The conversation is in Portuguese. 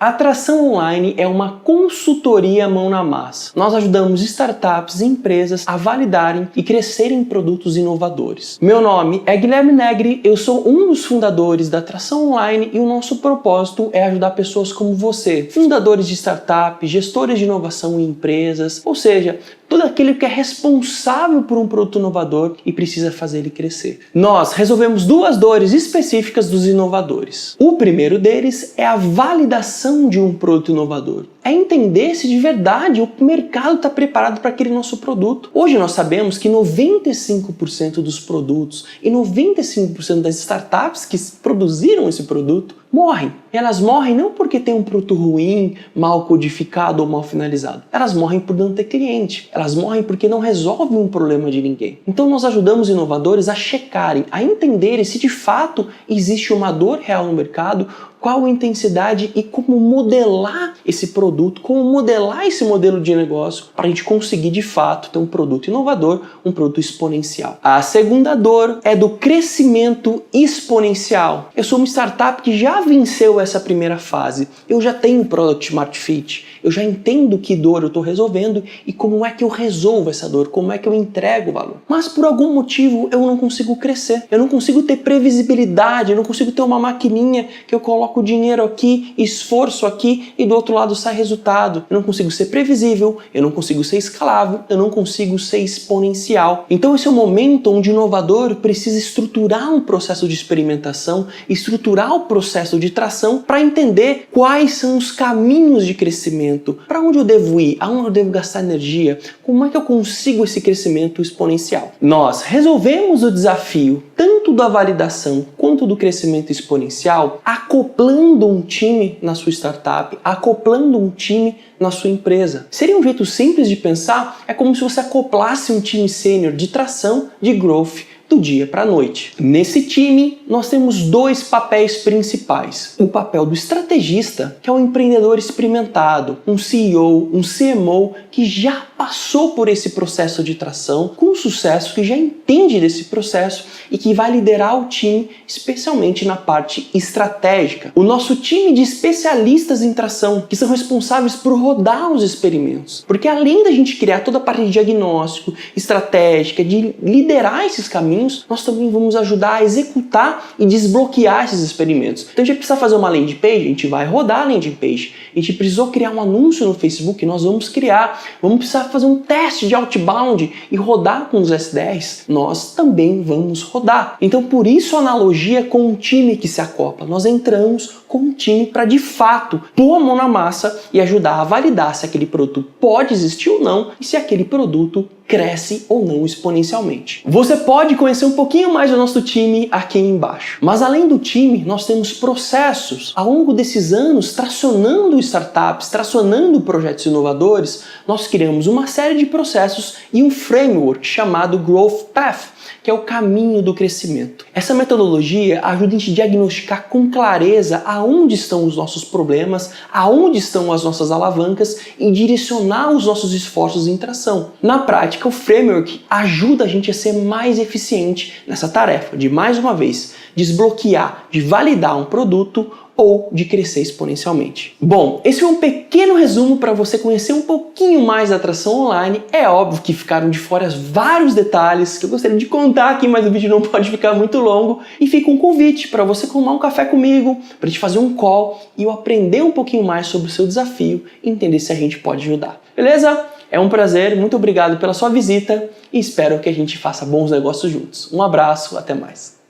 A Atração Online é uma consultoria mão na massa. Nós ajudamos startups e empresas a validarem e crescerem produtos inovadores. Meu nome é Guilherme Negri, eu sou um dos fundadores da Atração Online e o nosso propósito é ajudar pessoas como você, fundadores de startups, gestores de inovação em empresas, ou seja, todo aquele que é responsável por um produto inovador e precisa fazer ele crescer. Nós resolvemos duas dores específicas dos inovadores. O primeiro deles é a validação de um produto inovador. É entender se de verdade o mercado está preparado para aquele nosso produto. Hoje nós sabemos que 95% dos produtos e 95% das startups que produziram esse produto morrem. E elas morrem não porque tem um produto ruim, mal codificado ou mal finalizado. Elas morrem por não ter cliente. Elas morrem porque não resolvem um problema de ninguém. Então nós ajudamos inovadores a checarem, a entenderem se de fato existe uma dor real no mercado, qual a intensidade e como modelar esse produto, como modelar esse modelo de negócio para a gente conseguir de fato ter um produto inovador, um produto exponencial. A segunda dor é do crescimento exponencial. Eu sou uma startup que já venceu essa primeira fase. Eu já tenho Product Market Fit, eu já entendo que dor eu estou resolvendo e como é que eu resolvo essa dor, como é que eu entrego o valor. Mas por algum motivo eu não consigo crescer, eu não consigo ter previsibilidade, eu não consigo ter uma maquininha que eu coloco dinheiro aqui, esforço aqui e do outro lado sai resultado. Eu não consigo ser previsível, eu não consigo ser escalável, eu não consigo ser exponencial. Então esse é o momento onde o inovador precisa estruturar um processo de experimentação, estruturar o processo de tração para entender quais são os caminhos de crescimento, para onde eu devo ir, aonde eu devo gastar energia, como é que eu consigo esse crescimento exponencial. Nós resolvemos o desafio tanto da validação quanto do crescimento exponencial acoplando um time na sua startup, acoplando um time na sua empresa. Seria um jeito simples de pensar, é como se você acoplasse um time sênior de tração, de growth, do dia para a noite. Nesse time, nós temos dois papéis principais. O papel do estrategista, que é um empreendedor experimentado, um CEO, um CMO, que já passou por esse processo de tração com sucesso, que já entende desse processo e que vai liderar o time, especialmente na parte estratégica. O nosso time de especialistas em tração, que são responsáveis por rodar os experimentos. Porque além da gente criar toda a parte de diagnóstico, estratégica, de liderar esses caminhos, nós também vamos ajudar a executar e desbloquear esses experimentos. Então a gente precisa fazer uma landing page, a gente vai rodar a landing page. A gente precisou criar um anúncio no Facebook, nós vamos criar. Vamos precisar fazer um teste de outbound e rodar com os S10. Nós também vamos rodar. Então por isso a analogia com um time que se acopla. Nós entramos com um time para de fato pôr a mão na massa e ajudar a validar se aquele produto pode existir ou não e se aquele produto cresce ou não exponencialmente. Você pode conhecer um pouquinho mais do nosso time aqui embaixo. Mas além do time, nós temos processos. Ao longo desses anos, tracionando startups, tracionando projetos inovadores, nós criamos uma série de processos e um framework chamado Growth Path, que é o caminho do crescimento. Essa metodologia ajuda a gente a diagnosticar com clareza aonde estão os nossos problemas, aonde estão as nossas alavancas e direcionar os nossos esforços em tração. Na prática, o framework ajuda a gente a ser mais eficiente nessa tarefa de, mais uma vez, desbloquear, de validar um produto ou de crescer exponencialmente. Bom, esse foi um pequeno resumo para você conhecer um pouquinho mais da Atração Online. É óbvio que ficaram de fora vários detalhes que eu gostaria de contar aqui, mas o vídeo não pode ficar muito longo. E fica um convite para você tomar um café comigo, para a gente fazer um call e eu aprender um pouquinho mais sobre o seu desafio e entender se a gente pode ajudar. Beleza? É um prazer, muito obrigado pela sua visita e espero que a gente faça bons negócios juntos. Um abraço, até mais.